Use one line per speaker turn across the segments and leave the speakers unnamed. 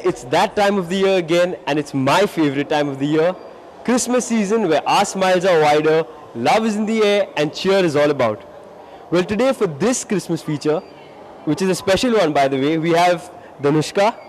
It's that time of the year again, and it's my favorite time of the year. Christmas season, where our smiles are wider, love is in the air, and cheer is all about. Well, today for this Christmas feature, which is a special one by the way, we have Danushka.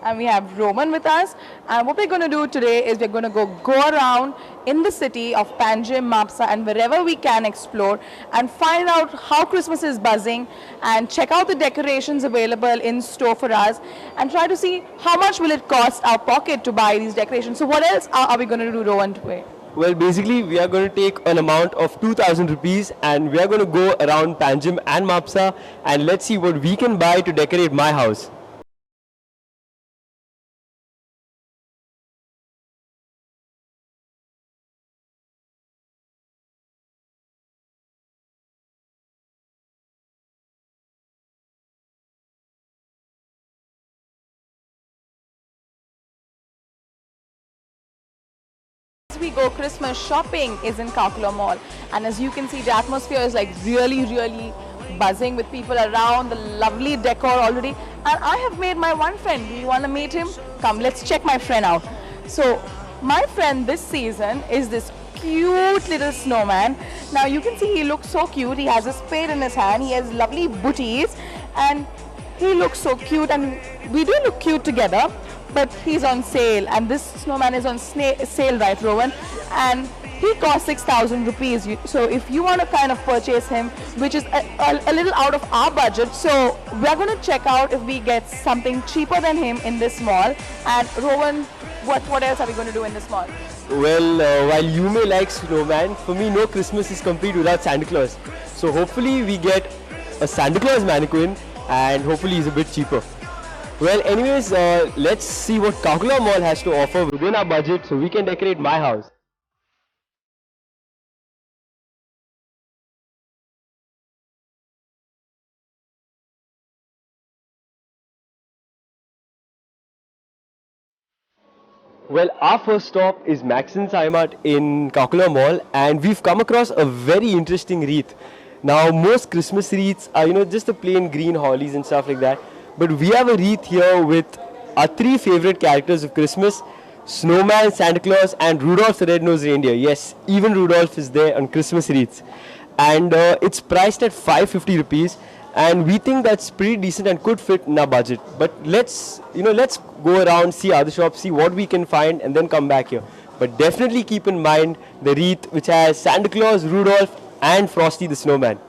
And we have Roman with us. And what we're going to do today is we're going to go around in the city of Panjim, Mapsa, and wherever we can explore and find out how Christmas is buzzing and check out the decorations available in store for us and try to see how much will it cost our pocket to buy these decorations. So what else are we going to do, Rowan, today?
Well, basically, we are going to take an amount of 2,000 rupees and we are going to go around Panjim and Mapsa and let's see what we can buy to decorate my house.
As we go Christmas shopping is in Kakula Mall, and as you can see, the atmosphere is like really buzzing with people around, the lovely decor already. And I have made my one friend. Do you want to meet him? Come, let's check my friend out. So my friend this season is this cute little snowman. Now you can see he looks so cute. He has a spade in his hand, he has lovely booties, and he looks so cute, and we do look cute together. But he's on sale, and this snowman is on sale, right, Rowan? And he costs 6,000 rupees. So if you want to kind of purchase him, which is a little out of our budget, so we're going to check out if we get something cheaper than him in this mall. And Rowan, what else are we going to do in this mall?
Well, while you may like snowman, for me no Christmas is complete without Santa Claus. So hopefully we get a Santa Claus mannequin and hopefully he's a bit cheaper. Well, anyways, let's see what Kakula Mall has to offer within our budget so we can decorate my house. Well, our first stop is Maxon's Heimat in Kakula Mall, and we've come across a very interesting wreath. Now, most Christmas wreaths are, just the plain green hollies and stuff like that. But we have a wreath here with our three favorite characters of Christmas: Snowman, Santa Claus, and Rudolph the Red-Nosed Reindeer. Yes, even Rudolph is there on Christmas wreaths. And it's priced at 550 rupees. And we think that's pretty decent and could fit in our budget. But let's go around, see other shops, see what we can find, and then come back here. But definitely keep in mind the wreath which has Santa Claus, Rudolph, and Frosty the Snowman.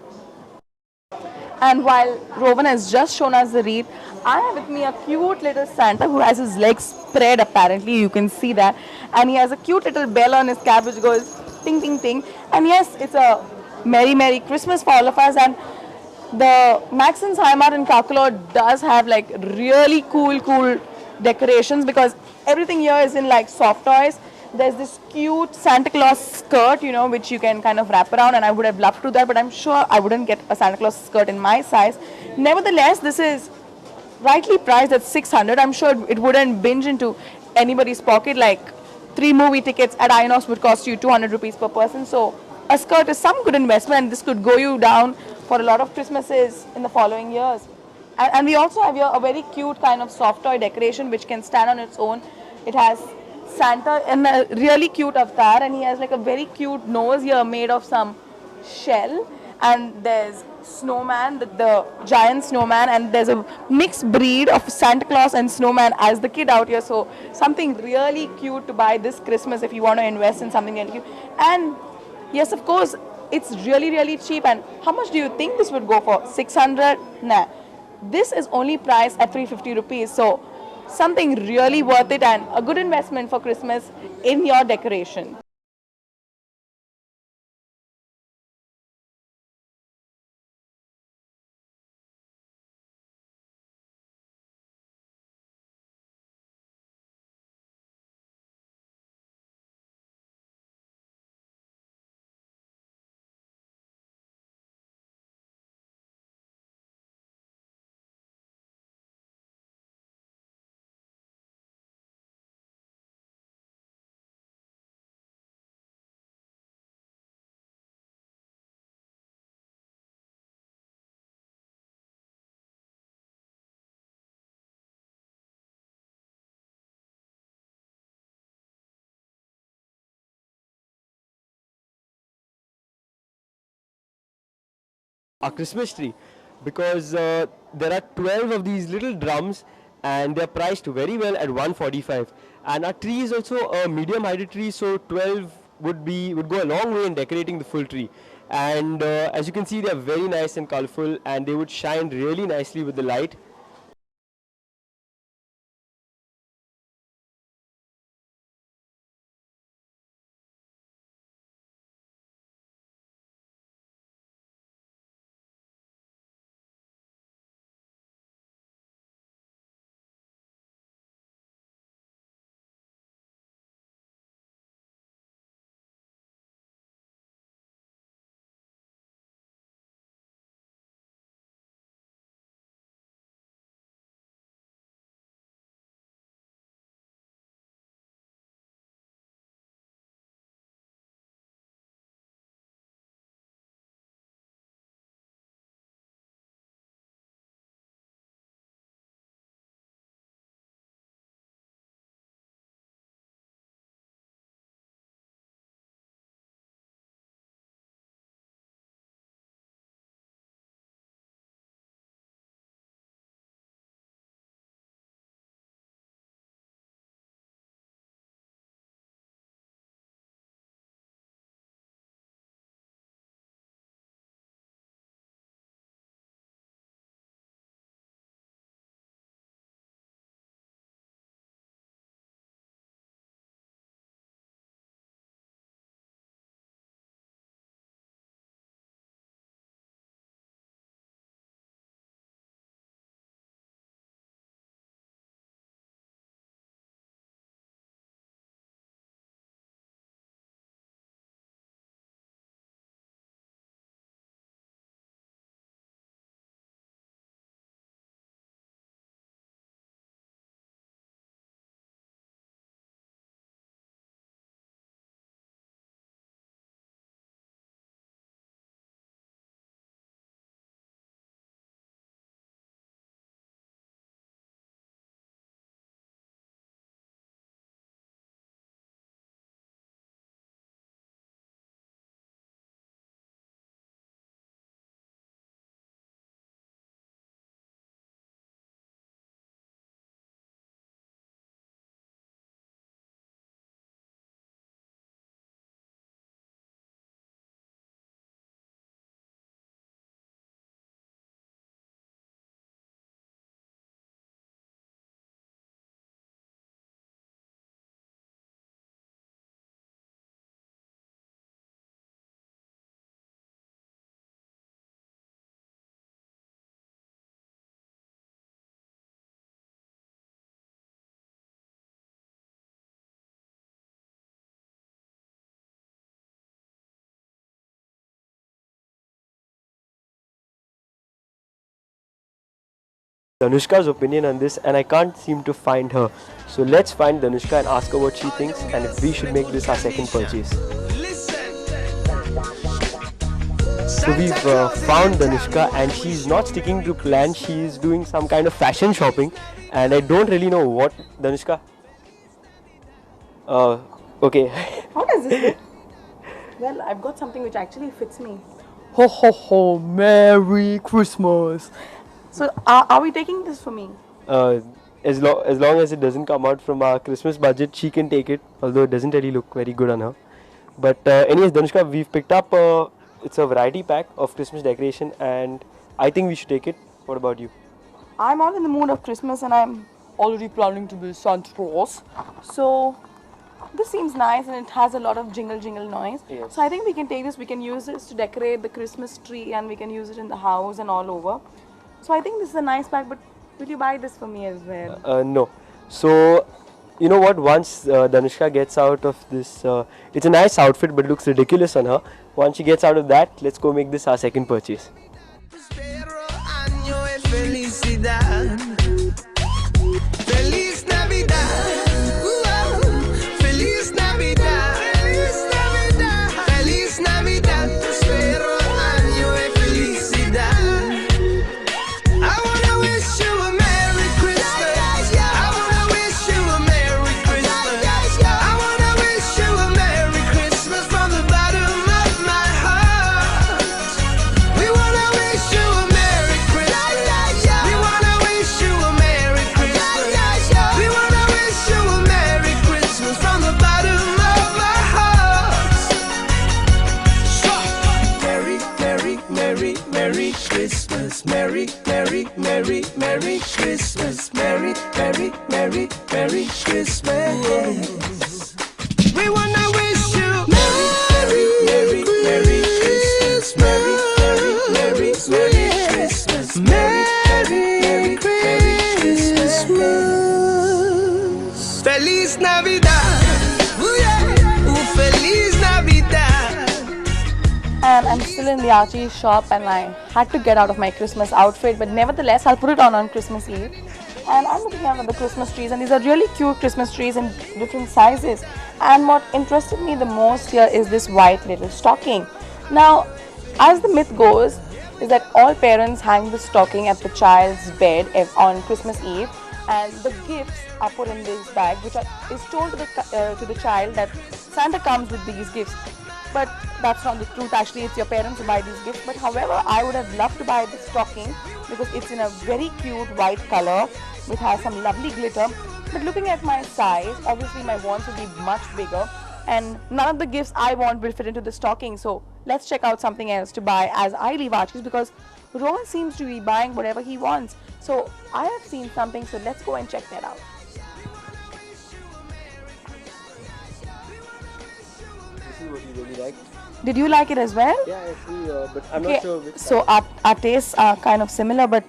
And while Rowan has just shown us the wreath, I have with me a cute little Santa who has his legs spread apparently, you can see that. And he has a cute little bell on his cap which goes ting ting ting. And yes, it's a Merry Christmas for all of us. And the Maxon's Heimat in Kakula does have like really cool decorations because everything here is in like soft toys. There's this cute Santa Claus skirt, which you can kind of wrap around, and I would have loved to do that, but I'm sure I wouldn't get a Santa Claus skirt in my size. Nevertheless, this is rightly priced at 600. I'm sure it wouldn't binge into anybody's pocket. Like 3 movie tickets at Inox would cost you 200 rupees per person. So a skirt is some good investment, and this could go you down for a lot of Christmases in the following years. And we also have here a very cute kind of soft toy decoration which can stand on its own. It has Santa in a really cute avatar, and he has like a very cute nose here made of some shell. And there's snowman, the giant snowman, and there's a mixed breed of Santa Claus and snowman as the kid out here. So something really cute to buy this Christmas if you want to invest in something really cute. And yes, of course, it's really cheap. And how much do you think this would go for? 600? Nah. This is only priced at 350 rupees. So something really worth it and a good investment for Christmas in your decoration.
our Christmas tree, because there are 12 of these little drums and they're priced very well at 145. And our tree is also a medium heighted tree, so 12 would go a long way in decorating the full tree. And as you can see, they're very nice and colorful, and they would shine really nicely with the light. Danushka's opinion on this, and I can't seem to find her. So let's find Danushka and ask her what she thinks and if we should make this our second purchase. So we've found Danushka, and she's not sticking to plan. She's doing some kind of fashion shopping, and I don't really know what. Danushka? Okay.
How does this look? Well, I've got something which actually fits me. Ho ho ho! Merry Christmas! So, are we taking this for me?
As long as it doesn't come out from our Christmas budget, she can take it. Although it doesn't really look very good on her. But anyways, Danushka, we've picked up. It's a variety pack of Christmas decoration, and I think we should take it. What about you?
I'm all in the mood of Christmas, and I'm already planning to be Santa Claus. So, this seems nice, and it has a lot of jingle noise.
Yes.
So I think we can take this. We can use this to decorate the Christmas tree, and we can use it in the house and all over. So I think this is a nice pack, but will you buy this for me as well?
No. So, you know what? Once Danushka gets out of this, it's a nice outfit, but looks ridiculous on her. Once she gets out of that, let's go make this our second purchase.
We wanna wish you Merry, Merry, Merry Christmas, Merry, Merry, Merry, Merry Christmas, Merry, Merry Christmas, Feliz Navidad, Feliz Navidad.
And I'm still in the Archie shop and I had to get out of my Christmas outfit, but nevertheless I'll put it on Christmas Eve. And I'm looking at the Christmas trees, and these are really cute Christmas trees in different sizes. And what interested me the most here is this white little stocking. Now, as the myth goes, is that all parents hang the stocking at the child's bed on Christmas Eve, and the gifts are put in this bag, which is told to the child that Santa comes with these gifts. But that's not the truth. Actually, it's your parents who buy these gifts. But however, I would have loved to buy this stocking because it's in a very cute white color, which has some lovely glitter. But looking at my size, obviously my wants would be much bigger, and none of the gifts I want will fit into the stocking. So let's check out something else to buy as I leave Archie's, because Rohan seems to be buying whatever he wants. So I have seen something, so let's go and check that out.
This is what you really like.
Did you like it as well?
Yeah, actually, but I'm
Okay,
not sure which.
so our tastes are kind of similar, but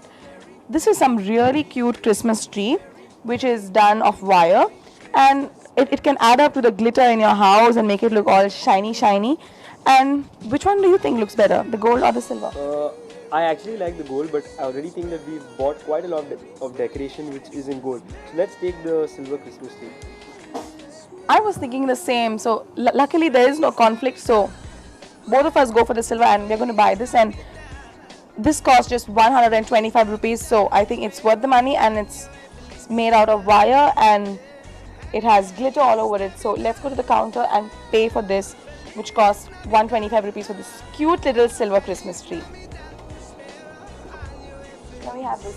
this is some really cute Christmas tree which is done of wire, and it can add up to the glitter in your house and make it look all shiny. And which one do you think looks better, the gold or the silver?
I actually like the gold, but I already think that we've bought quite a lot of decoration which is in gold. So let's take the silver Christmas tree.
I was thinking the same, so luckily there is no conflict, so both of us go for the silver and we're going to buy this. And this costs just 125 rupees, so I think it's worth the money, and it's made out of wire and it has glitter all over it. So let's go to the counter and pay for this, which costs 125 rupees for this cute little silver Christmas tree. Now we have this